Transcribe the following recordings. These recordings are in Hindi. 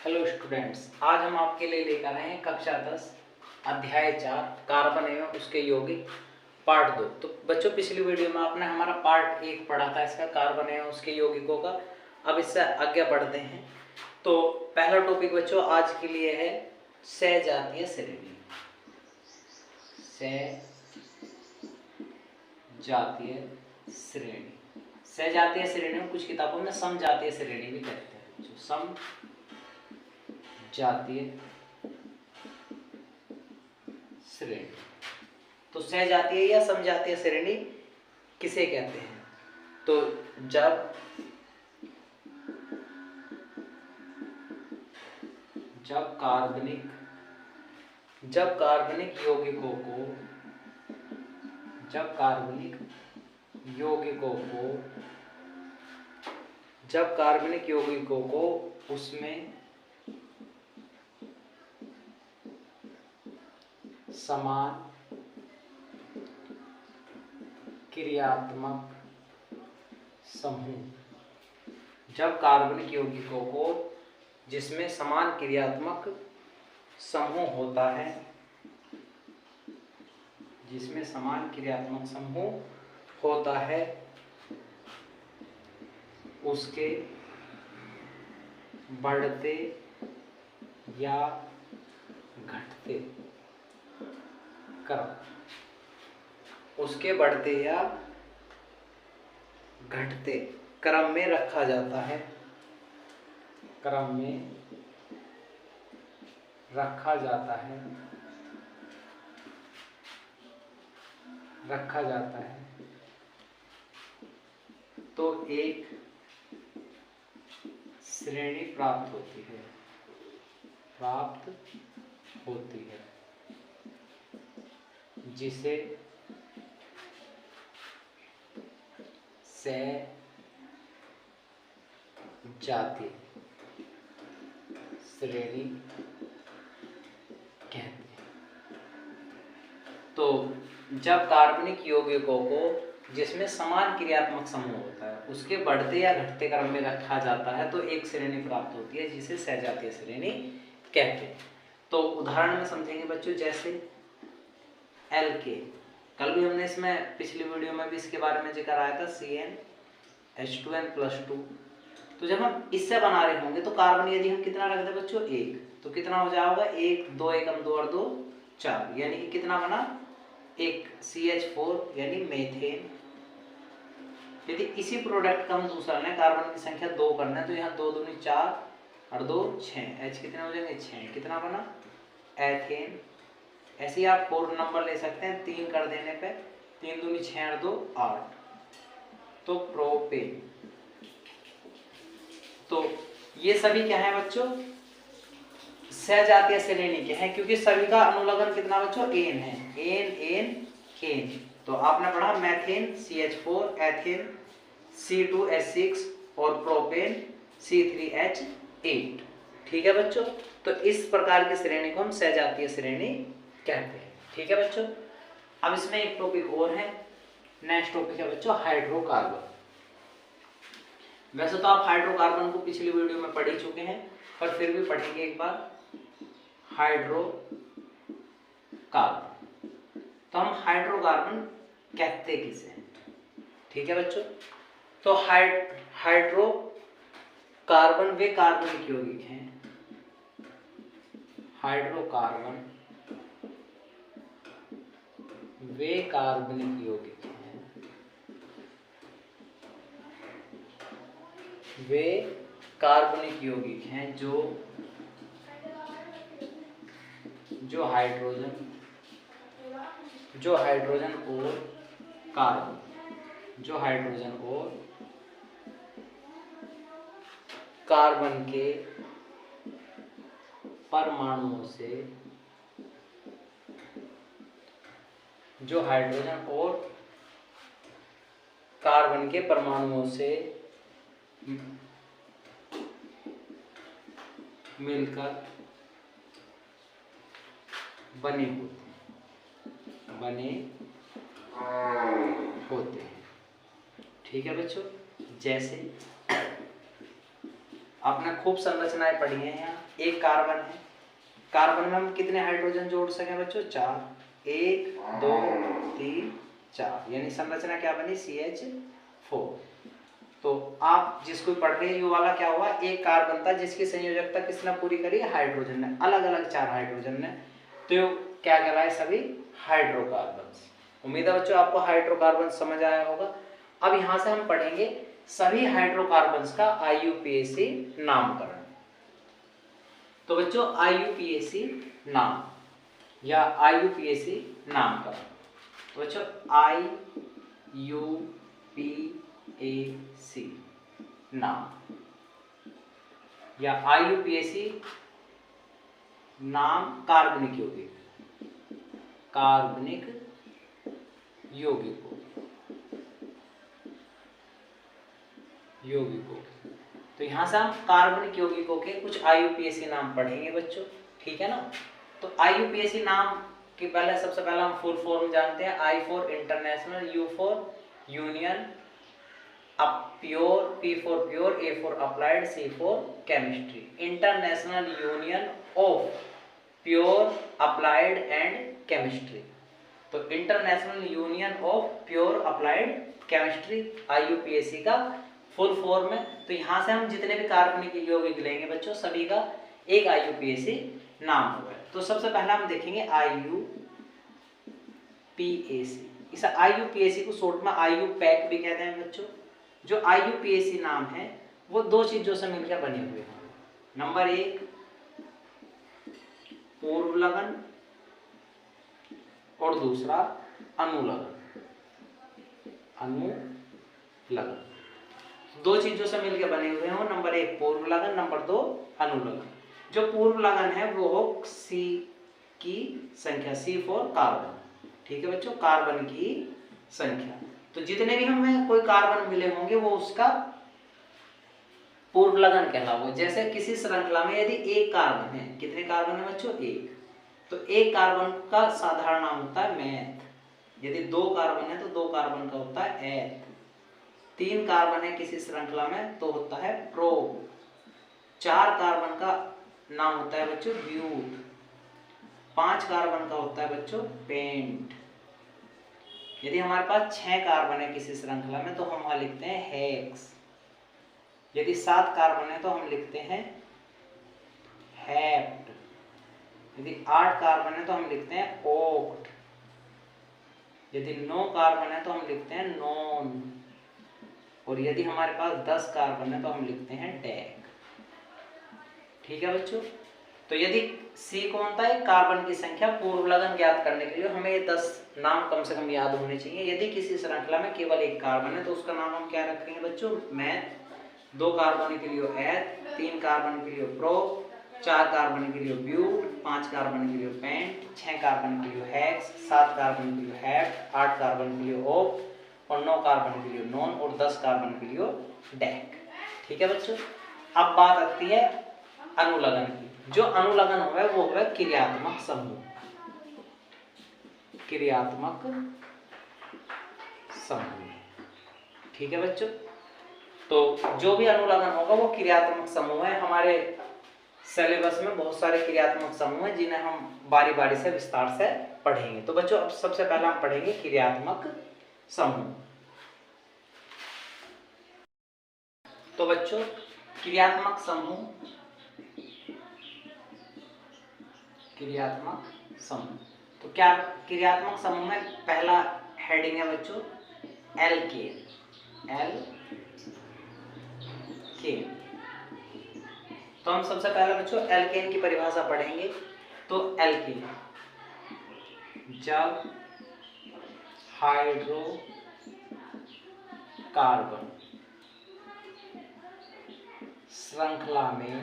हेलो स्टूडेंट्स, आज हम आपके लिए लेकर आए हैं कक्षा 10 अध्याय 4 कार्बन एवं उसके यौगिक पार्ट 2। तो बच्चों, पिछली वीडियो में आपने हमारा पार्ट 1 पढ़ा था इसका, कार्बन एवं उसके यौगिकों का। अब इससे आगे बढ़ते हैं। तो पहला टॉपिक बच्चों आज के लिए है सहजातीय श्रेणी। सहजातीय श्रेणी, सहजातीय श्रेणी में कुछ किताबों में समजातीय श्रेणी भी कहते हैं। जो सम जातीय श्रेणी, तो सहजातीय या समजातीय श्रेणी किसे कहते हैं? तो जब कार्बनिक यौगिकों को उसमें समान क्रियात्मक समूह, जब कार्बनिक यौगिकों को जिसमें समान क्रियात्मक समूह होता है, उसके बढ़ते या घटते क्रम में रखा जाता है। तो एक श्रेणी प्राप्त होती है जिसे सहजातीय श्रेणी कहते हैं। तो जब कार्बनिक यौगिकों को जिसमें समान क्रियात्मक समूह होता है उसके बढ़ते या घटते क्रम में रखा जाता है तो एक श्रेणी प्राप्त होती है जिसे सहजातीय श्रेणी कहते हैं। तो उदाहरण में समझेंगे बच्चों, जैसे एल्केन। कल भी हमने इसमें पिछली वीडियो में भी इसके बारे में जिक्र आया था, CnH2n+2। तो जब हम इससे बना रहे होंगे तो कार्बन यदि हम कितना रख दें बच्चों, 1, तो कितना हो जाएगा 1, 2 एकम 2 और 2 4, यानी कि कितना बना, एक CH4 यानी मीथेन। यदि इसी प्रोडक्ट का हम दूसरा लें, कार्बन की संख्या 2 करना है, तो यहाँ 2 दूनी 4 और 2 6, H कितने हो जाएंगे 6, कितना बना एथेन। ऐसे ही आप 4 नंबर ले सकते हैं, 3 कर देने पे 3 दूनी 6 और 2 8, तो प्रोपेन। तो ये सभी क्या है बच्चों, सहजातीय श्रेणी के हैं, क्योंकि सभी का अनुलग्न कितना बच्चों, एन है, एन। तो आपने पढ़ा मैथेन CH4, एथेन C2H6 और प्रोपेन C3H8। ठीक है बच्चों, तो इस प्रकार की श्रेणी को हम सहजातीय श्रेणी कहते हैं। ठीक है बच्चों, अब इसमें एक टॉपिक और है, नेक्स्ट टॉपिक है बच्चों हाइड्रोकार्बन। वैसे तो आप हाइड्रोकार्बन को पिछली वीडियो में पढ़ ही चुके हैं, पर फिर भी पढ़ेंगे एक बार। हाइड्रोकार्बन, तो हम हाइड्रोकार्बन कहते किसे हैं? ठीक है बच्चों, तो हाइड्रोकार्बन वे कार्बनिक यौगिक हैं, हाइड्रोकार्बन वे कार्बनिक यौगिक हैं, वे कार्बनिक यौगिक हैं जो हाइड्रोजन और कार्बन के परमाणुओं से, जो हाइड्रोजन और कार्बन के परमाणुओं से मिलकर बने होते हैं। ठीक है बच्चों, जैसे आपने खूब संरचनाएं पढ़ी हैं। यहाँ एक कार्बन है, कार्बन में हम कितने हाइड्रोजन जोड़ सकें बच्चों? 4, 1 2 3 4, यानी संरचना क्या बनी? CH4। तो आप जिसको पढ़ रहे हैं ये वाला क्या हुआ? एक कार्बन था जिसकी संयोजकता किसने पूरी करी? हाइड्रोजन ने, अलग अलग 4 हाइड्रोजन ने। तो क्या कहलाए? सभी हाइड्रोकार्बन्स। उम्मीद है बच्चों आपको हाइड्रोकार्बन समझ आया होगा। अब यहां से हम पढ़ेंगे सभी हाइड्रोकार्बन्स का IUPAC नामकरण। तो बच्चों IUPAC नाम या IUPAC नामकरण, तो बच्चों IUPAC नाम या IUPAC नाम कार्बनिक यौगिक, कार्बनिक यौगिकों। तो यहां से हम कार्बनिक यौगिकों के कुछ IUPAC नाम पढ़ेंगे बच्चों, ठीक है ना। तो IUPAC नाम के पहले सबसे पहले हम फुल फॉर्म जानते हैं। I for international, U for union, pure, P for pure, A for applied, C for chemistry. International union of pure, applied and chemistry. तो international union of pure applied chemistry IUPAC का फुल फॉर्म है। तो यहाँ से हम जितने भी कार्बनिक यौगिक लेंगे बच्चों सभी का एक IUPAC नाम होगा। तो सबसे पहला हम देखेंगे IUPAC। इस IUPAC को शॉर्ट में IUPAC भी कहते हैं बच्चों। जो IUPAC नाम है वो दो चीजों से मिलकर बने हुए हैं। नंबर 1 पूर्व लगन और दूसरा अनुलगन। दो चीजों से मिलकर बने हुए हैं। नंबर 1 पूर्व लगन, नंबर 2 अनुलगन। जो पूर्व लगन है वो C की संख्या, C फॉर कार्बन, ठीक है बच्चों, कार्बन की संख्या। तो जितने भी हमें कोई कार्बन मिले होंगे वो उसका पूर्व लगन कहलाओगे। जैसे किसी श्रृंखला में यदि एक कार्बन है, कितने कार्बन है बच्चों? एक, तो एक कार्बन का साधारण नाम होता है मेथ। यदि 2 कार्बन है तो 2 कार्बन का होता है एथ। 3 कार्बन है किसी श्रृंखला में तो होता है प्रोप। 4 कार्बन का नाम होता है बच्चों ब्यूट। 5 कार्बन का होता है बच्चों पेंट। यदि हमारे पास 6 कार्बन है किसी श्रृंखला में तो हम वहां लिखते हैं हेक्स। यदि 7 कार्बन है तो हम लिखते हैं हेप्ट। यदि 8 कार्बन है तो हम लिखते हैं ओक्ट। यदि 9 कार्बन है तो हम लिखते हैं नॉन। और यदि हमारे पास 10 कार्बन है तो हम लिखते हैं डेक। ठीक है बच्चों। तो यदि C कौन था? एक कार्बन की संख्या। पूर्व लगन ज्ञात करने के लिए हमें ये 10 नाम कम से कम याद होने चाहिए। यदि किसी श्रृंखला में केवल एक कार्बन है तो उसका नाम हम क्या रखेंगे बच्चों? मैथ। 2 कार्बन के लिए एथ, 3 कार्बन के लिए प्रो, 4 कार्बन के लिए ब्यूट, 5 कार्बन के लिए पेंट, 6 कार्बन के लिए हेक्स, 7 कार्बन के लिए हेप्ट, 8 कार्बन के लिए ओक्ट और 9 कार्बन के लिए नॉन और 10 कार्बन के लिए डेक। ठीक है बच्चों। अब बात आती है अनुलगन की। जो अनुलगन है वो है क्रियात्मक समूह। क्रियात्मक समूह, ठीक है बच्चों। तो जो भी अनुलगन होगा वो क्रियात्मक समूह है। हमारे सिलेबस में बहुत सारे क्रियात्मक समूह हैं जिन्हें हम बारी बारी से विस्तार से पढ़ेंगे। तो बच्चों अब सबसे पहले हम पढ़ेंगे क्रियात्मक समूह। तो बच्चों क्रियात्मक समूह, क्रियात्मक समूह, तो क्या क्रियात्मक समूह में पहला हेडिंग है बच्चों एल्केन। एल्केन। तो हम सबसे पहले बच्चों एल्केन की परिभाषा पढ़ेंगे। तो एल्केन जब हाइड्रोकार्बन श्रृंखला में,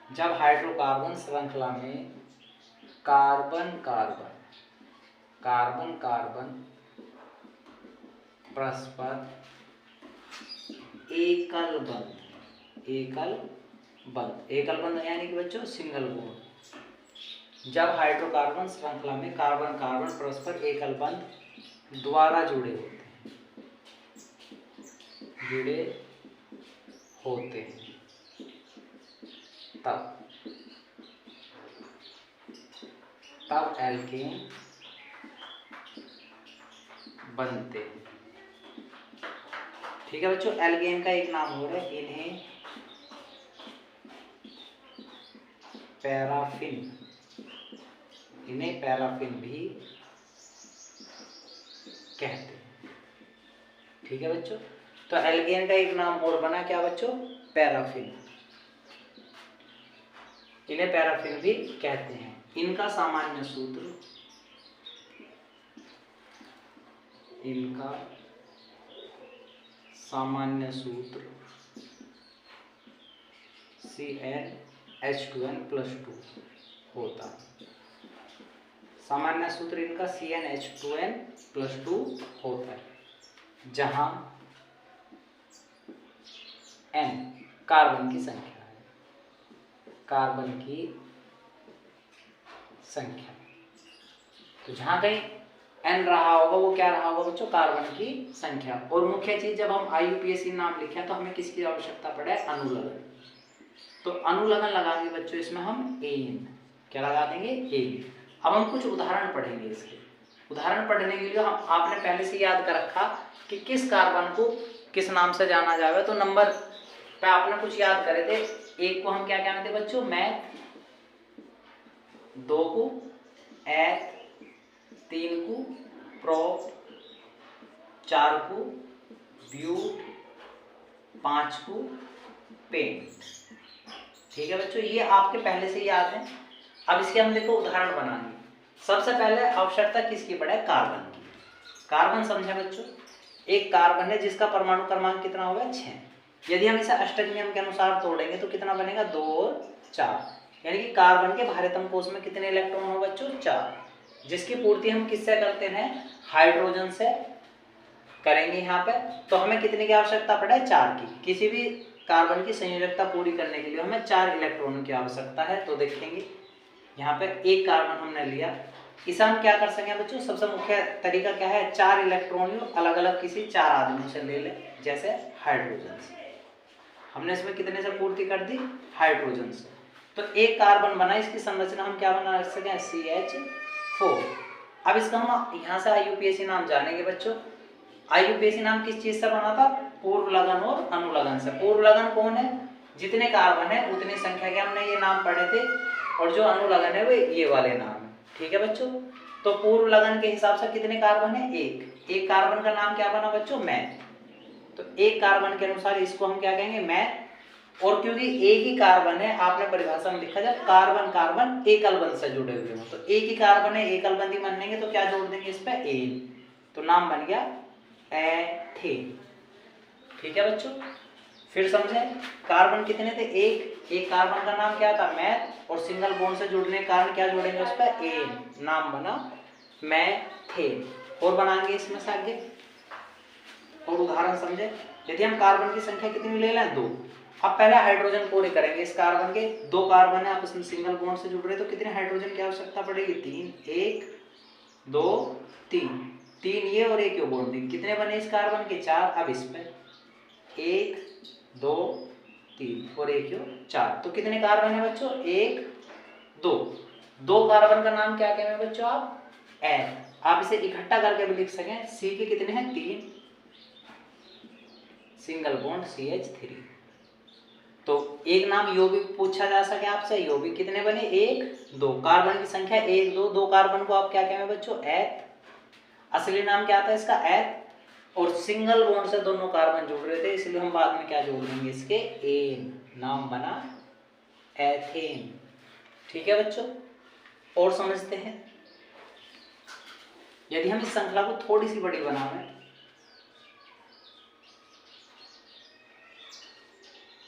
जब हाइड्रोकार्बन श्रृंखला में कार्बन कार्बन परस्पर एकल बंध यानी कि बच्चों सिंगल बॉन्ड। जब हाइड्रोकार्बन श्रृंखला में कार्बन कार्बन परस्पर एकल बंध द्वारा जुड़े होते हैं तब एल्केन बनते हैं। ठीक है बच्चों, एल्केन का एक नाम हो रहा है, इन्हें पैराफिन भी कहते हैं। ठीक है बच्चों, तो एल्केन का एक नाम और बना क्या बच्चों, पैराफिन। इन्हें पैराफिन भी कहते हैं। इनका सामान्य सूत्र CnH2n+2 होता है। सामान्य सूत्र इनका CnH2n+2 होता है, जहां n कार्बन की संख्या है, तो जहां कहीं n रहा होगा वो क्या रहा होगा बच्चों, कार्बन की संख्या। और मुख्य चीज, जब हम IUPAC नाम लिखे तो हमें किसकी आवश्यकता पड़े, अनुलग्न। तो अनुलग्न लगाएंगे बच्चों इसमें हम एन, क्या लगा देंगे, एन। अब हम कुछ उदाहरण पढ़ेंगे इसके। उदाहरण पढ़ने के लिए हम आपने पहले से याद कर रखा कि किस कार्बन को किस नाम से जाना जाएगा, तो नंबर पे आपने कुछ याद करे थे। एक को हम क्या कहते थे बच्चों, मैथ, 2 को एथ, 3 को प्रोप, 4 को ब्यूट, 5 को पेंट। ठीक है बच्चों, ये आपके पहले से याद है। अब इसके हम देखो उदाहरण बनाएंगे। सबसे पहले आवश्यकता किसकी पड़े, कार्बन की। कार्बन समझे बच्चों, एक कार्बन है जिसका परमाणु क्रमांक कितना होगा, 6। यदि हम इसे अष्टक नियम के अनुसार तोड़ेंगे तो कितना बनेगा, 2 और 4। यानी कि कार्बन के भारितम कोश में कितने इलेक्ट्रॉन हो बच्चों, 4, जिसकी पूर्ति हम किससे करते हैं, हाइड्रोजन से करेंगे यहाँ पे। तो हमें कितने की आवश्यकता पड़े, 4 की। किसी भी कार्बन की संयोजकता पूरी करने के लिए हमें 4 इलेक्ट्रॉनों की आवश्यकता है। तो देखेंगे यहाँ पे एक कार्बन हमने लिया, इसे हम क्या कर सकें बच्चों, सबसे मुख्य तरीका क्या है, 4 इलेक्ट्रॉन अलग अलग किसी 4 आदमियों से ले ले, जैसे हाइड्रोजन से। हमने इसमें कितने से पूर्ति कर दी, हाइड्रोजन से। तो एक कार्बन बना, इसकी संरचना हम क्या बना सकें, CH4। अब इसका हम यहाँ से IUPAC नाम जानेंगे बच्चों। IUPAC नाम किस चीज से बना था, पूर्व लगन और अनुलग्न से। पूर्व लगन कौन है, जितने कार्बन है उतनी संख्या के हमने ये नाम पढ़े थे, और जो अनुलग्न है वो ये वाले नाम है। ठीक है बच्चों, तो पूर्व लगन के हिसाब से कितने कार्बन है, एक कार्बन का नाम क्या बना बच्चों, मैथ। तो एक कार्बन के अनुसार इसको हम क्या कहेंगे, मैथ। और क्योंकि एक ही कार्बन है, आपने परिभाषा में लिखा जब कार्बन कार्बन एकल बंध से जुड़े हुए हो, तो एक ही कार्बन है, एकल बंधी मानेंगे तो क्या जोड़ देंगे इस पे, एन, तो नाम बन गया एथेन। ठीक है बच्चों, फिर समझे, कार्बन कितने थे, एक कार्बन का नाम क्या था, मैथ, और सिंगल बॉन्ड से जुड़ने के कारण क्या जोड़ेंगे उस पर, एन, नाम बना मैथेन। और बनाएंगे इसमें से आगे और उदाहरण समझे। यदि हम कार्बन की संख्या कितनी ले लें, 2। अब पहले हाइड्रोजन पूरे करेंगे इस कार्बन के। 2 कार्बन है, आप इसमें सिंगल बॉन्ड से जुड़ रहे, तो कितने हाइड्रोजन की आवश्यकता पड़ेगी, 3। 1 2 3 ये और एक बॉन्ड दी, कितने बने इस कार्बन के, 4। अब इसमें 1 2 3 और एक 4, तो कितने कार्बन है बच्चों, 1 2 कार्बन का नाम क्या कहेंगे बच्चों आप, एन। आप इसे इकट्ठा करके भी लिख सकें, सी के कितने हैं, 3, सिंगल बॉन्ड CH3। तो एक नाम यो भी पूछा जा सके आपसे, यो भी कितने बने, 1 2, कार्बन की संख्या 1 2 कार्बन को आप क्या कहेंगे बच्चों, एथ। असली नाम क्या था इसका, एथ। और सिंगल बॉन्ड से दोनों कार्बन जुड़ रहे थे, इसलिए हम बाद में क्या जोड़ देंगे इसके, एन, नाम बना एथेन। ठीक है बच्चों, और समझते हैं। यदि हम इस श्रृंखला को थोड़ी सी बड़ी बनाएं,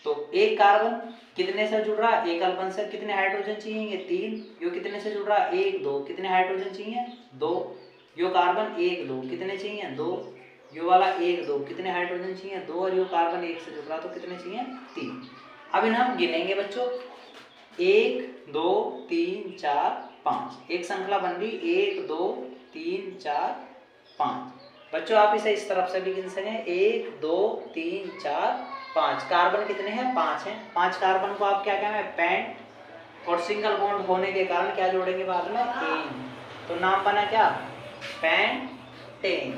तो एक कार्बन कितने से जुड़ रहा है, एकल बंध से, कितने हाइड्रोजन चाहिए, 3। यो कितने से जुड़ रहा है, 1 2, कितने हाइड्रोजन चाहिए, 2। यो कार्बन 1 2, कितने चाहिए, 2। यो वाला 1 2, कितने हाइड्रोजन चाहिए, 2। और यो कार्बन 1 से जुड़ रहा, तो कितने चाहिए, 3। अब इन्हें हम गिनेंगे बच्चों, 1 2 3 4 5, एक श्रृंखला बन गई, 1 2 3 4 5। बच्चों आप इसे इस तरफ से भी गिन सकें, 1 2 3 4 5। कार्बन कितने हैं? 5 हैं। 5 कार्बन को आप क्या कहेंगे? पेंट। और सिंगल बॉन्ड होने के कारण क्या जोड़ेंगे बाद में? एन। तो नाम बना क्या? पेंटेन।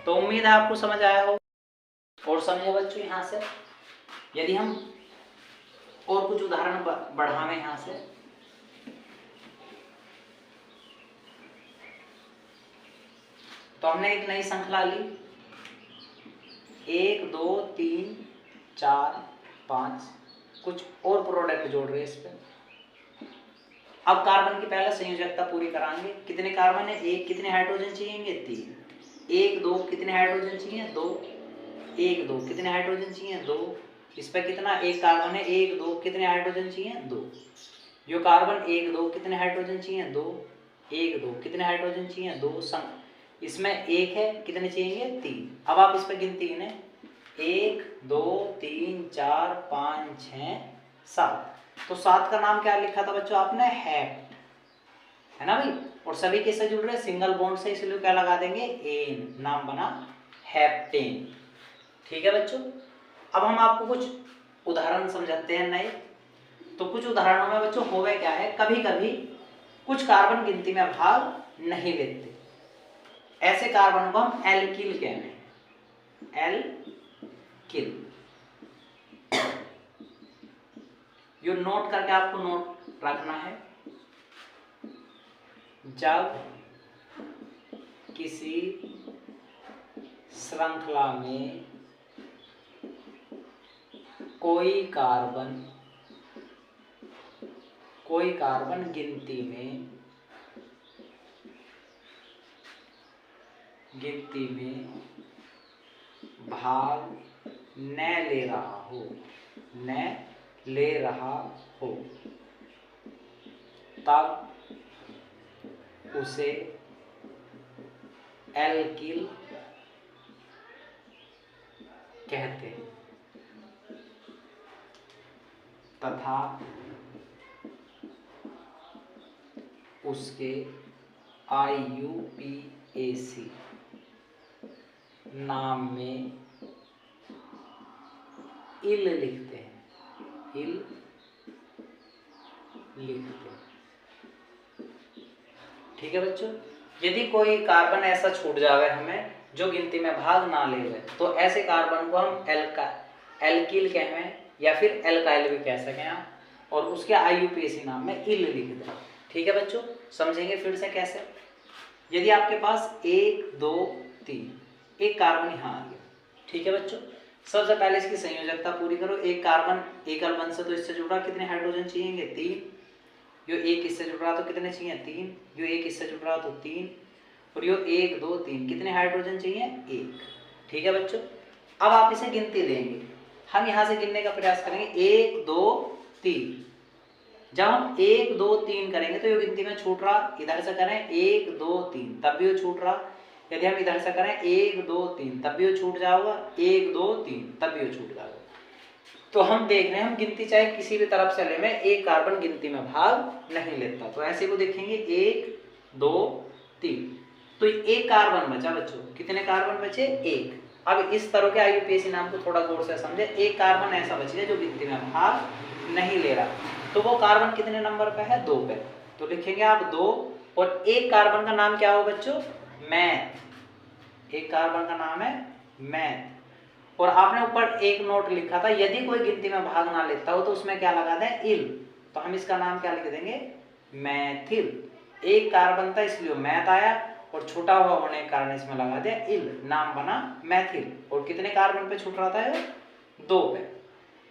तो उम्मीद है आपको समझ आया हो। और समझे बच्चों यहाँ से? यदि हम और कुछ उदाहरण बढ़ावें यहाँ से, तो हमने एक नई श्रृंखला ली, 1 2 3 4 5, कुछ और प्रोडक्ट जोड़ रहे हैं इस पे। अब कार्बन की पहले संयोजकता पूरी कराएंगे। कितने कार्बन है? 1। कितने हाइड्रोजन चाहिए? 3। 1 2 कितने हाइड्रोजन चाहिए? 2। 1 2 कितने हाइड्रोजन चाहिए? 2। इस पे कितना? 1 कार्बन है। 1 2 कितने हाइड्रोजन चाहिए? 2। यो कार्बन 1 2 कितने हाइड्रोजन चाहिए? 2। 1 2 कितने हाइड्रोजन चाहिए? 2। इसमें 1 है, कितने चाहिए? 3। अब आप इस पे गिनती है 1 2 3 4 5 6 7। तो 7 का नाम क्या लिखा था बच्चों आपने? हेप्ट, है ना भाई। और सभी किससे जुड़ रहे हैं? सिंगल बॉन्ड से, इसलिए क्या लगा देंगे? एन। नाम बना हेप्टेन। ठीक है बच्चों। अब हम आपको कुछ उदाहरण समझाते हैं नए। तो कुछ उदाहरणों में बच्चों होवे क्या है, कभी कभी कुछ कार्बन गिनती में भाग नहीं लेते। ऐसे कार्बन को हम एल्किल कहते हैं। एल्किल। यो नोट करके आपको नोट रखना है। जब किसी श्रृंखला में कोई कार्बन गिनती में भाग न ले रहा हो तब उसे एल्किल कहते हैं तथा उसके IUPAC नाम में इल लिखते हैं। ठीक है बच्चों। यदि कोई कार्बन ऐसा छूट जावे हमें जो गिनती में भाग ना लेवे, तो ऐसे कार्बन को हम एल्किल कहें या फिर एल्काइल भी कह सकें आप, और उसके IUPAC नाम में इल लिख दें। ठीक है बच्चों। समझेंगे फिर से कैसे। यदि आपके पास 1 2 3 एक कार्बन यहाँ आ गया, ठीक है बच्चों। सबसे पहले इसकी संयोजकता पूरी करो। एक कार्बन एकल बंध से तो इससे जुड़ा, कितने हाइड्रोजन चाहिए? 3। यो एक इससे जुड़ रहा तो कितने चाहिए? 3। यो एक इससे जुड़ रहा तो 3। और यो 1 2 3 कितने हाइड्रोजन चाहिए? 1। ठीक है बच्चों। अब आप इसे गिनती देंगे। हम यहाँ से गिनने का प्रयास करेंगे 1 2 3। जब हम 1 2 3 करेंगे तो ये गिनती में छूट रहा, इधर से करें 1 2 3 तब भी वो छूट रहा। यदि हम इधर से करें 1 2 3 तब भी वो छूट जाएगा, 1 2 3 तब भी वो छूट जाएगा। तो हम देख रहे हैं, हम गिनती चाहे किसी भी तरफ से ले में, एक कार्बन गिनती में भाग नहीं लेता। तो ऐसे को देखेंगे 1 2 3, तो एक कार्बन बचा बच्चों। कितने कार्बन बचे? 1। अब इस तरह के IUPAC नाम को थोड़ा गौर से समझे। एक कार्बन ऐसा बच गया जो गिनती में भाग नहीं ले रहा, तो वो कार्बन कितने नंबर पे है? 2 पे। तो लिखेंगे आप 2। और एक कार्बन का नाम क्या हो बच्चों? मैथ। एक कार्बन का नाम है मैथ। और आपने ऊपर एक नोट लिखा था, यदि कोई गिनती में भाग ना लेता हो तो उसमें क्या लगा दें? इल। तो हम इसका नाम क्या लिख देंगे? मैथिल। एक कार्बन था इसलिए मैथ आया, और छोटा हुआ होने के कारण इसमें लगा दिया इल, नाम बना मैथिल। और कितने कार्बन पे छूट रहा था? 2 पे।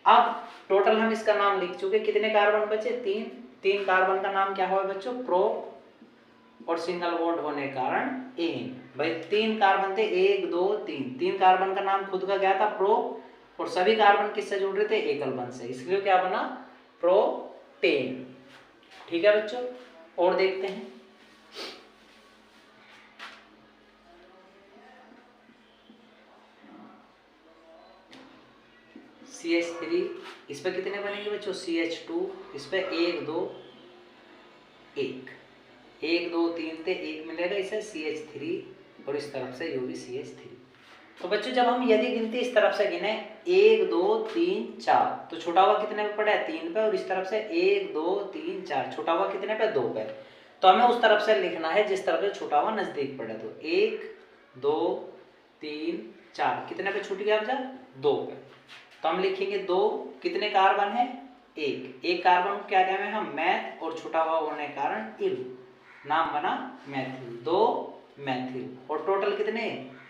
अब टोटल हम इसका नाम लिख चुके। कितने कार्बन बचे? 3। 3 कार्बन का नाम क्या हुआ बच्चों? प्रो, और सिंगल बॉन्ड होने के कारण एन। भाई 3 कार्बन थे, 1 2 3। 3 कार्बन का नाम खुद का क्या था? प्रो, और सभी कार्बन किससे जुड़ रहे थे? एकल बंध से, इसलिए क्या बना? प्रोपेन। ठीक है बच्चों। और देखते हैं। CH3, इस पे कितने बनेंगे बच्चों? CH2, इस पे 1 2 1 1 2 3 थे, 1 मिलेगा इसे CH3, और इस तरफ से यो भी CH3। तो बच्चों जब हम यदि गिनती इस तरफ से गिने 1 2 3 4, तो छोटा हुआ कितने पे पड़ा है 3 पे, और इस तरफ से 1 2 3 4 छोटा हुआ कितने पे 2 पे। तो हमें उस तरफ से लिखना है जिस तरफ से छोटा हुआ नजदीक पड़े। तो 1 2 3 4 कितने पे छूट गया बच्चा 2 पे। तो हम लिखेंगे 2, कितने कार्बन है 1, एक कार्बन को क्या कहेंगे हम मैथ, और छोटा हुआ होने के कारण इल, नाम बना मैथिल, 2 मैथिल। और टोटल कितने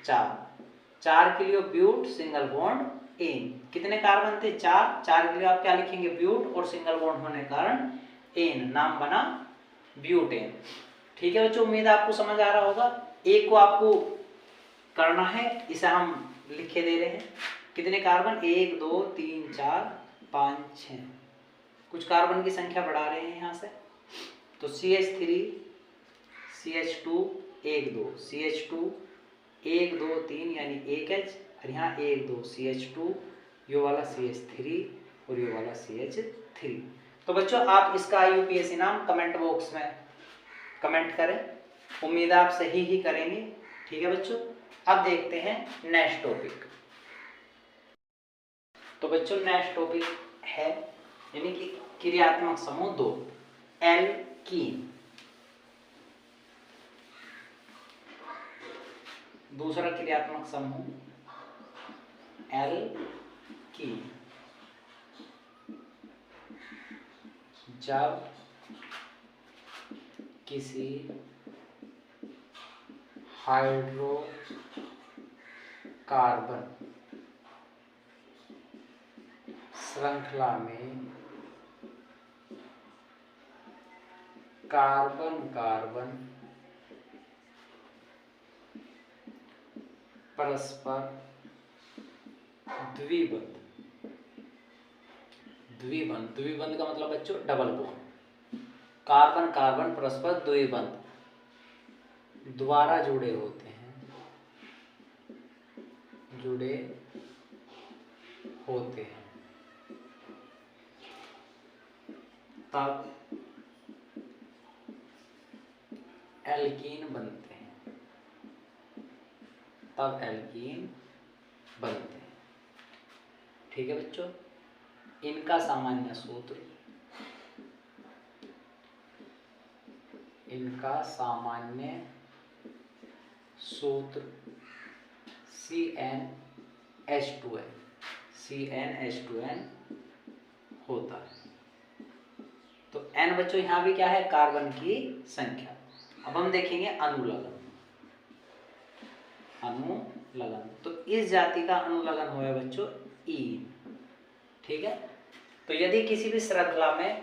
4 के लिए ब्यूट सिंगल बॉन्ड एन, कितने कार्बन थे 4 के लिए आप क्या लिखेंगे ब्यूट, और सिंगल बॉन्ड होने के कारण एन, नाम बना ब्यूटेन। ठीक है बच्चों, उम्मीद आपको समझ आ रहा होगा। एक को आपको करना है, इसे हम लिखे दे रहे हैं, कितने कार्बन 1 2 3 4 5 6, कुछ कार्बन की संख्या बढ़ा रहे हैं यहाँ से। तो CH3 CH2 1 2 CH2 1 2 3 यानी 1H, और यहाँ 1 2 CH2, ये वाला CH3 और ये वाला CH3। तो बच्चों आप इसका IUPAC नाम कमेंट बॉक्स में कमेंट करें, उम्मीद आप सही ही करेंगे। ठीक है बच्चों, अब देखते हैं नेक्स्ट टॉपिक। तो बच्चों नेक्स्ट टॉपिक है यानी कि क्रियात्मक समूह 2, एल्कीन। दूसरा क्रियात्मक समूह एल्कीन। जब किसी हाइड्रोकार्बन श्रृंखला में कार्बन कार्बन परस्पर द्विबंध, द्विबंध का मतलब बच्चों डबल बॉन्ड, कार्बन कार्बन परस्पर द्विबंध द्वारा जुड़े होते हैं, तब एल्कीन बनते हैं, ठीक है बच्चों। इनका सामान्य सूत्र, CnH2n होता है। तो n बच्चों यहाँ भी क्या है कार्बन की संख्या। अब हम देखेंगे अनुलग्न। तो इस जाति का अनुलग्न हुआ है बच्चों ईन। ठीक है, तो यदि किसी भी श्रृंखला में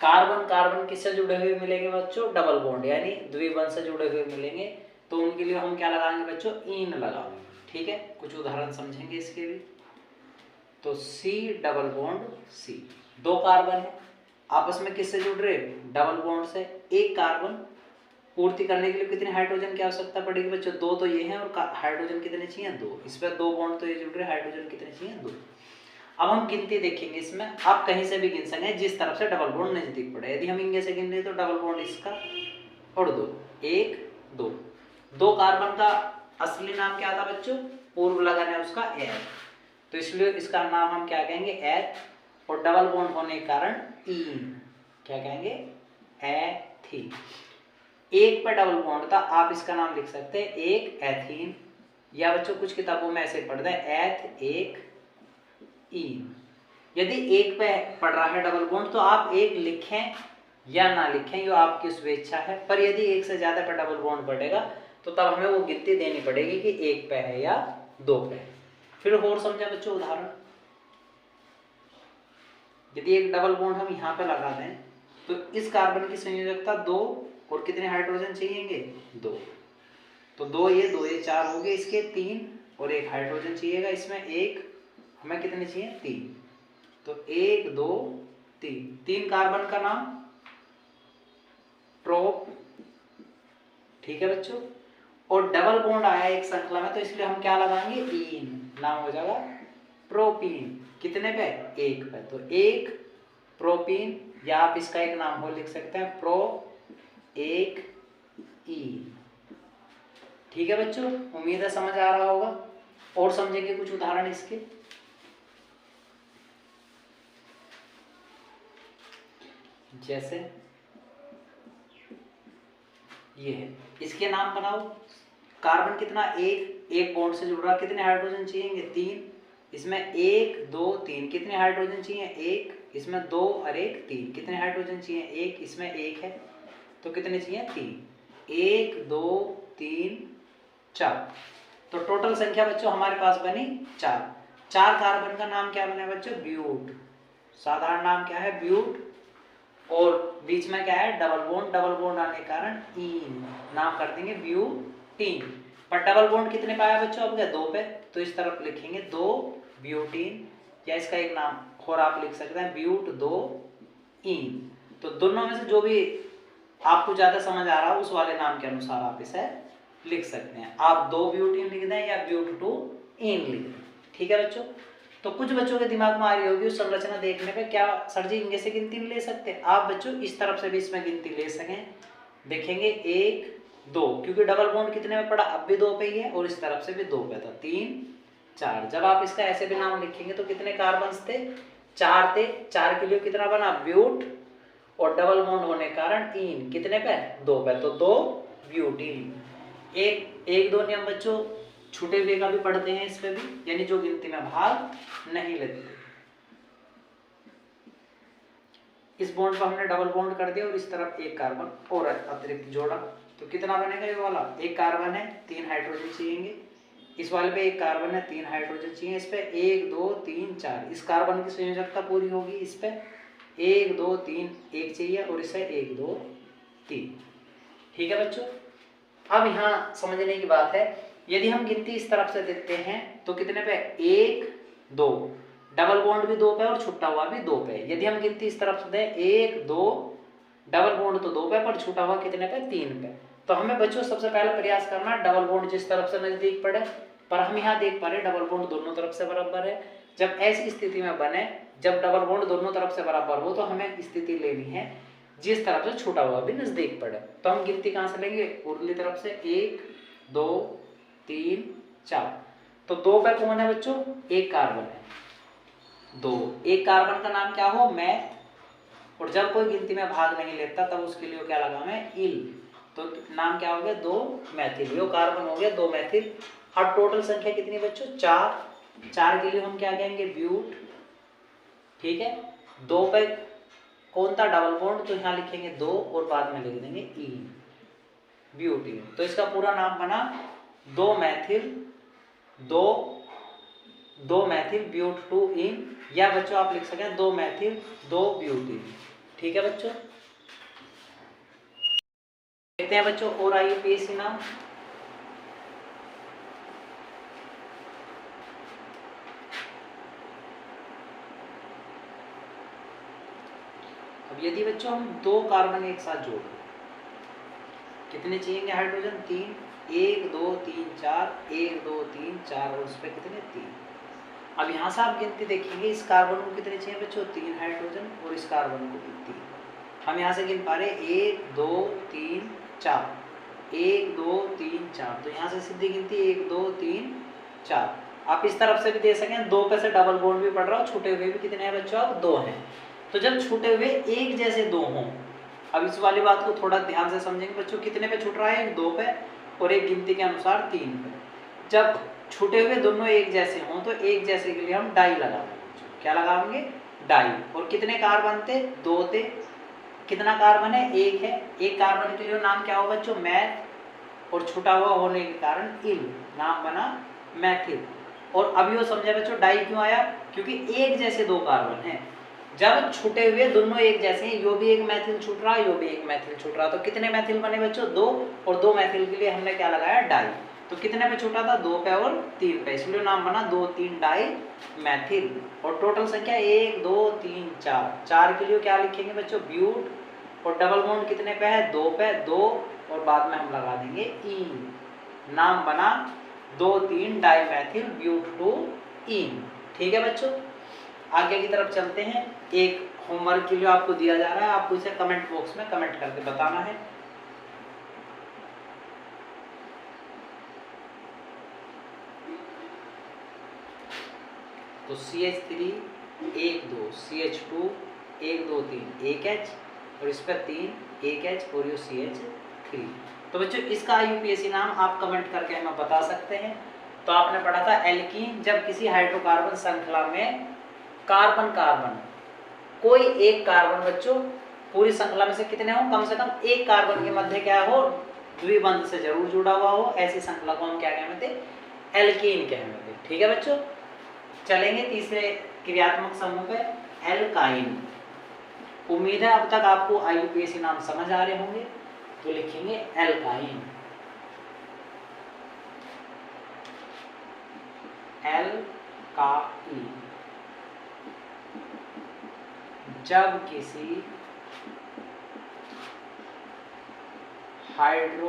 कार्बन कार्बन किससे जुड़े हुए मिलेंगे बच्चों डबल बॉन्ड यानी द्विबंध से जुड़े हुए मिलेंगे, तो उनके लिए हम क्या लगाएंगे बच्चों ईन लगाएंगे। ठीक है, कुछ उदाहरण समझेंगे इसके भी। तो C double bond C, 2 carbon है आपस में किससे जुड़ रहे डबल बॉन्ड से। एक कार्बन पूर्ति करने के लिए कितने हाइड्रोजन की आवश्यकता पड़ेगी बच्चों 2 तो ये हैं, और हाइड्रोजन कितने चाहिए 2, इस पर 2 बॉन्ड तो ये जुड़ रहे, हाइड्रोजन कितने चाहिए 2। अब हम गिनती देखेंगे इसमें, आप कहीं से भी गिन सकें जिस तरफ से डबल बॉन्ड नजदीक पड़े। यदि हम इंगे से गिन रहे तो डबल बॉन्ड इसका और 2, 1 2, 2 कार्बन का असली नाम क्या था बच्चों पूर्व लगन है उसका एथ, तो इसलिए इसका नाम हम क्या कहेंगे एथ, और डबल बॉन्ड होने के कारण ईन, क्या कहेंगे एथीन। एक पर डबल बॉन्ड था, आप इसका नाम लिख सकते हैं एक एथीन, या बच्चों कुछ किताबों में ऐसे पढ़ते हैं एथ एक ईन। यदि एक पे पड़ रहा है डबल बॉन्ड तो आप एक लिखें या ना लिखें, ये आपकी स्वेच्छा है, पर यदि एक से ज्यादा पे डबल बॉन्ड पड़ेगा तो तब हमें वो गिनती देनी पड़ेगी कि एक पे है या 2 पे है। फिर और समझा बच्चों उदाहरण, यदि एक डबल बॉन्ड हम यहाँ पे लगा दें तो इस कार्बन की संयोजकता 2 और कितने हाइड्रोजन चाहिएंगे 2, तो 2 ये 4 हो गए, इसके 3 और एक हाइड्रोजन चाहिएगा, इसमें एक हमें कितने चाहिए 3, तो 1 2 3, 3 कार्बन का नाम प्रोप। ठीक है बच्चों, और डबल बॉन्ड आया एक श्रृंखला में तो इसलिए हम क्या लगाएंगे ईन, नाम हो जाएगा प्रोपीन, कितने पे 1 पे, तो 1 प्रोपीन, या आप इसका एक नाम हो लिख सकते हैं प्रो 1 ईन। ठीक है बच्चों, उम्मीद है समझ आ रहा होगा। और समझेंगे कुछ उदाहरण इसके। जैसे ये है, इसके नाम बनाओ। कार्बन कितना, एक बॉन्ड से जुड़ रहा, कितने हाइड्रोजन चाहिए, 3। इसमें 1 2 3, कितने हाइड्रोजन चाहिए, 1। इसमें 2 और 1 3, कितने हाइड्रोजन चाहिए, 1। इसमें 1 है तो कितने चाहिए, 3। 1 2 3 4। तो टोटल संख्या बच्चों हमारे पास बनी 4। 4 कार्बन का नाम क्या बना बच्चों, ब्यूट। साधारण नाम क्या है, ब्यूट। और बीच में क्या है, डबल बॉन्ड। डबल बॉन्ड आने के कारण इन नाम कर देंगे ब्यूटीन। पर डबल बॉन्ड कितने पे आया बच्चों, अब क्या 2 पे, तो इस तरफ लिखेंगे 2 ब्यूटीन, या इसका एक नाम और आप लिख सकते हैं ब्यूट 2 इन। तो दोनों में से जो भी आपको ज्यादा समझ आ रहा है उस वाले नाम के अनुसार आप इसे लिख सकते हैं। आप 2 ब्यूटीन लिख दें या ब्यूट 2 इन लिख दें। ठीक है बच्चों। तो कुछ बच्चों के दिमाग में आ रही होगी उस संरचना देखने पे, क्या सर जी इनके से गिनती ले सकते हैं। आप बच्चों इस तरफ से भी इसमें गिनती ले सकें। देखेंगे 1 2, क्योंकि डबल बॉन्ड कितने में पड़ा, अब भी 2 पे ही है, और इस तरफ से भी 2 पे था, 3 4। जब आप इसका ऐसे भी नाम लिखेंगे तो कितने कार्बन थे, 4 थे। 4 के लिए कितना बना, ब्यूट, और डबल बॉन्ड होने के कारण इन, कितने पे, 2 पे, तो 2 ब्यूटीन। एक दो नियम बच्चों छूटे हुए का भी पढ़ते हैं इस पे भी, यानी जो गिनती में भाग नहीं लेते। इस बॉन्ड पर हमने डबल बॉन्ड कर दिया और इस तरफ एक कार्बन और अतिरिक्त जोड़ा, तो कितना बनेगा ये वाला, एक कार्बन है 3 हाइड्रोजन चाहिए। इस वाले पे एक कार्बन है 3 हाइड्रोजन चाहिए। इस पे 1 2 3 4, इस कार्बन की संयोजकता पूरी होगी। इस पे 1 2 3 1 चाहिए, और इसे 1 2 3। ठीक है बच्चों। अब यहाँ समझने की बात है, यदि हम गिनती इस तरफ से देखते हैं तो कितने पे, 1 2, डबल बॉन्ड भी 2 पे और छुट्टा हुआ भी 2 पे। यदि हम गिनती इस तरफ से दें 1 2, डबल बॉन्ड तो 2 पे पर छुट्टा हुआ कितने पे, 3 पे। तो हमें बच्चों सबसे पहले प्रयास करना डबल बॉन्ड जिस तरफ से नजदीक पड़े, पर हम यहाँ देख पा रहे डबल बॉन्ड दोनों तरफ से बराबर है। जब ऐसी स्थिति में बने, जब डबल बॉन्ड दोनों तरफ से बराबर हो, तो हमें स्थिति लेनी है जिस तरफ से छूटा हुआ भी नजदीक पड़े। तो हम गिनती कहां से लेंगे, उर्ली तरफ से, 1 2 3 4। तो 2 पे कौन है बच्चों, एक कार्बन है, 2। एक कार्बन का नाम क्या हो, मैथ। और जब कोई गिनती में भाग नहीं लेता तब उसके लिए क्या लगा मैं, इल। तो नाम क्या हो गया, 2 मैथिल। यो कार्बन हो गया 2 मैथिल। अब टोटल संख्या कितनी बच्चों, 4। 4 के लिए हम क्या कहेंगे, ब्यूट। ठीक है। 2 पे कौन था, डबल बॉन्ड, तो यहाँ लिखेंगे 2 और बाद में लिख देंगे ई, ब्यूटीन। तो इसका पूरा नाम बना 2 मैथिल 2 मैथिल ब्यूट 2 इन, या बच्चों आप लिख सकें 2 मैथिल 2 ब्यूटीन। ठीक है बच्चों। देखते हैं बच्चों और आइए पीएससी नाम। अब यदि बच्चों हम 2 कार्बन एक साथ जोड़, कितने चाहिए हाइड्रोजन, 3। 1 2 3 4, 1 2 3 4, और उस पर कितने, 3। अब यहाँ से आप गिनती देखेंगे, इस कार्बन को कितने चाहिए बच्चों, 3 हाइड्रोजन, और इस कार्बन को भी 3। हम यहाँ से गिन पा रहे 1 2 3 4, 1 2 3 4। तो यहाँ से सीधी गिनती 1 2 3 4। आप इस तरफ से भी दे सकें, 2 पे से डबल बॉन्ड भी पड़ रहा हो, छूटे हुए भी कितने हैं बच्चों, अब 2 हैं। तो जब छूटे हुए एक जैसे 2 हों, अब इस वाली बात को थोड़ा ध्यान से समझेंगे बच्चों, कितने पे छूट रहा है, 2 पे, और एक गिनती के अनुसार 3 पे। जब छूटे हुए दोनों एक जैसे हों तो एक जैसे के लिए हम डाई लगाएंगे। क्या लगाएंगे, डाई। और कितने कार्बन थे, 2 थे। कितना कार्बन है, 1 है। एक कार्बन के लिए नाम क्या होगा बच्चों, मैथ, और छूटा हुआ होने के कारण इल, नाम बना मैथिल। और अब यो समझे बच्चों डाई क्यों आया, क्योंकि एक जैसे 2 कार्बन हैं। जब छूटे हुए दोनों एक जैसे हैं, यो भी एक मैथिल छूट रहा है, यो भी एक मैथिल छूट रहा, तो कितने मैथिल बने बच्चों, 2। और 2 मैथिल के लिए हमने क्या लगाया, डाई। तो कितने पे छूटा था, 2 पे और 3 पे, इसलिए नाम बना 2 3 डाई मैथिल। और टोटल संख्या 1 2 3 4। 4 के लिए क्या लिखेंगे बच्चों, ब्यूट। और डबल बॉन्ड कितने पे है, 2 पे, 2, और बाद में हम लगा देंगे इन। नाम बना 2 3 डाई मैथिल ब्यूट 2 इन। ठीक है बच्चों। आगे की तरफ चलते हैं। एक होमवर्क के लिए आपको दिया जा रहा है, आपको इसे कमेंट बॉक्स में कमेंट करके बताना है। तो CH3 1 2 CH2 1 2 3 1 H और इस पर 3 1 H और ये CH3। तो बच्चों इसका IUPAC नाम आप कमेंट करके हमें बता सकते हैं। तो आपने पढ़ा था एल्कीन, जब किसी हाइड्रोकार्बन श्रृंखला में कार्बन कार्बन कोई एक कार्बन बच्चों पूरी श्रृंखला में से कितने हो, कम से कम एक कार्बन के मध्य क्या हो, द्विबंध से जरूर जुड़ा हुआ हो, ऐसी श्रृंखला को हम क्या कहते थे, एल्कीन कहते थे। ठीक है बच्चों, चलेंगे तीसरे क्रियात्मक समूह पे, एल्काइन। उम्मीद है अब तक आपको IUPAC नाम समझ आ रहे होंगे। तो लिखेंगे एल्काइन, एल्काइन। जब किसी हाइड्रोकार्बन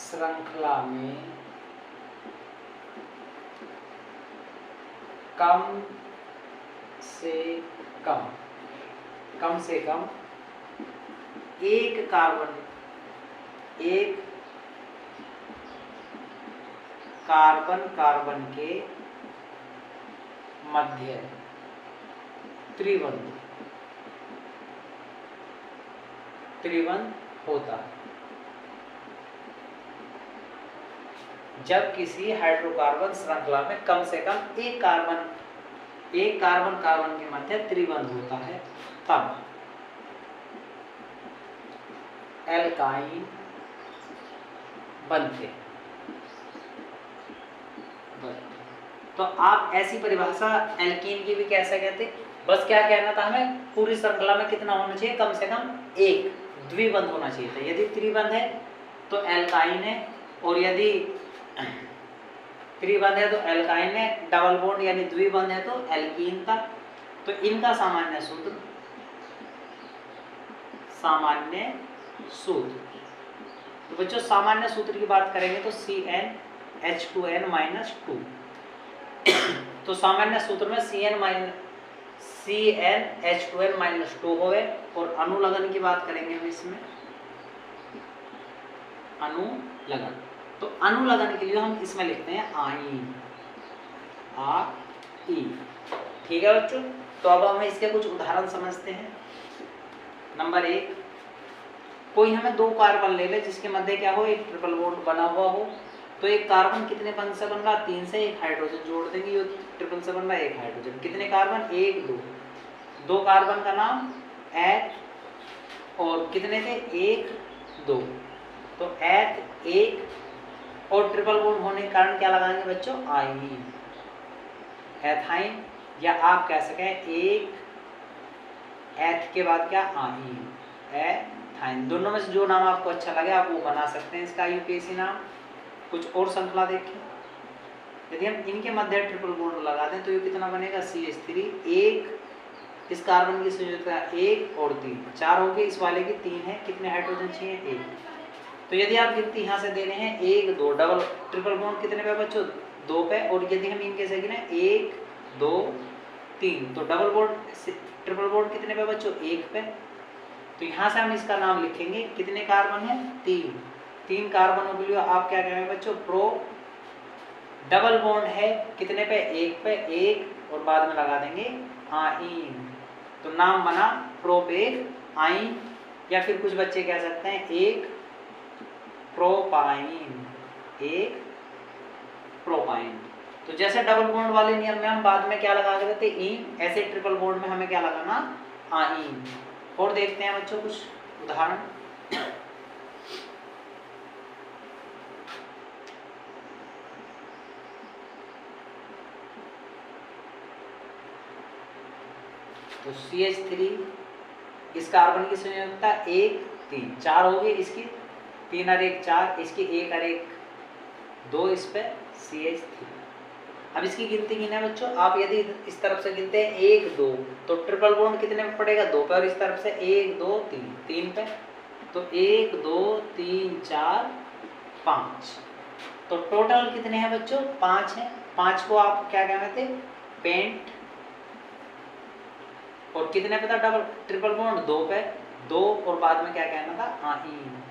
श्रृंखला में कम से कम एक कार्बन के मध्य त्रिबंध होता है। जब किसी हाइड्रोकार्बन श्रृंखला में कम से कम एक कार्बन के मध्य त्रिबंध होता है, तब एल्काइन बनते हैं। तो आप ऐसी परिभाषा एल्कीन की भी कैसे कहते, बस क्या कहना था हमें, पूरी श्रृंखला में कितना होना चाहिए, कम से कम एक द्विबंध होना चाहिए था। यदि त्रिबंध है तो एल्काइन है, और यदि त्रिबंध है तो एल्काइन है, डबल बॉन्ड यानी द्विबंध है तो एल्कीन था। तो इनका सामान्य सूत्र, तो बच्चों सामान्य सूत्र की बात करेंगे तो CnH2n-2। तो सामान्य सूत्र में CnH2n-2 होवे। और अनुलग्न की बात करेंगे हम इसमें, अनुलग्न। तो अनुलग्न के लिए हम इसमें लिखते हैं आइन, आई। ठीक है बच्चों, तो अब हम इसके कुछ उदाहरण समझते हैं। नंबर 1, कोई हमें दो कार्बन ले ले जिसके मध्य क्या हो, एक ट्रिपल बॉन्ड बना हुआ हो। तो एक कार्बन कितने बंध से बन रहा, 3 से, एक हाइड्रोजन जोड़ देंगे, ये ट्रिपल से बन रहा है, एक हाइड्रोजन। कितने कार्बन, 1 2। दो कार्बन का नाम एथ, और कितने थे, 1 2। तो एथ 1, और ट्रिपल बॉन्ड होने के कारण क्या लगाएंगे बच्चों, आइन, एथाइन। या आप कह सकें एक एथ के बाद क्या, आइन, एथाइन। दोनों में से जो नाम आपको अच्छा लगे आप वो बना सकते हैं इसका IUPAC नाम। कुछ और श्रृंखला देखें, यदि हम इनके मध्य ट्रिपल बॉन्ड लगा दें तो ये कितना बनेगा, CH3 1, इस कार्बन की संयोजकता 1 और 3 4 हो गए, इस वाले की 3 है, कितने हाइड्रोजन चाहिए, 1। तो यदि आप गिनती यहाँ से दे रहे हैं 1 2, डबल ट्रिपल बॉन्ड कितने पे बच्चों, 2 पे। और यदि हम इनके से गिने 1 2 3, तो डबल बॉन्ड ट्रिपल बॉन्ड कितने पे बच्चों, 1 पे। तो यहाँ से हम इसका नाम लिखेंगे, कितने कार्बन है, 3 कार्बनों के लिए आप क्या कहेंगे बच्चों, प्रो। डबल बॉन्ड है कितने पे, 1 पे, 1 और बाद में लगा देंगे आइन। तो नाम बना प्रोपेक आइन। या फिर कुछ बच्चे कह सकते हैं 1 प्रोपाइन, 1 प्रोपाइन। तो जैसे डबल बॉन्ड वाले नियम में हम बाद में क्या लगा देते, इन, ऐसे ट्रिपल बॉन्ड में हमें क्या लगाना, आइन। और देखते हैं बच्चों कुछ उदाहरण। तो CH3, इस कार्बन की संयोजकता 1 3 4 हो गई, इसकी 3 और 1 4, इसकी 1 और 1 2, इस पे CH3। अब इसकी गिनती गिने बच्चों, आप यदि इस तरफ से गिनते हैं 1 2, तो ट्रिपल बॉन्ड कितने पे पड़ेगा, 2 पे। और इस तरफ से 1 2 3 3 पे। तो 1 2 3 4 5, तो टोटल कितने हैं बच्चों, 5 हैं। 5 को आप क्या कहते थे, पेंट। और कितने पे था डबल ट्रिपल बॉन्ड, 2 पे, 2 और बाद में क्या कहना था, आइन।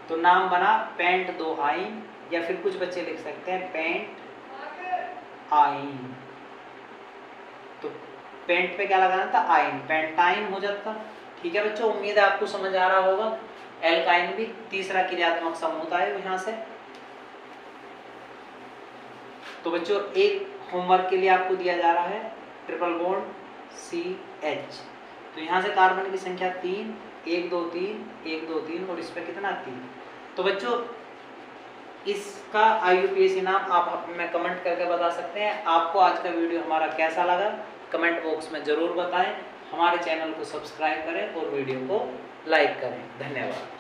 तो नाम बना पेंट 2 आइन। या फिर कुछ बच्चे लिख सकते हैं पेंट आइन। तो पेंट पे क्या लगाना था, आइन, पेंटाइन हो जाता। ठीक है बच्चों, उम्मीद है आपको समझ आ रहा होगा। एल्काइन भी तीसरा क्रियात्मक समूह है यहाँ से। तो बच्चों एक होमवर्क के लिए आपको दिया जा रहा है ट्रिपल बॉन्ड CH। तो यहाँ से कार्बन की संख्या 3, 1 2 3, 1 2 3 और इस पे कितना 3। तो बच्चों इसका IUPAC नाम आप हमें कमेंट करके बता सकते हैं। आपको आज का वीडियो हमारा कैसा लगा कमेंट बॉक्स में ज़रूर बताएं। हमारे चैनल को सब्सक्राइब करें और वीडियो को लाइक करें। धन्यवाद।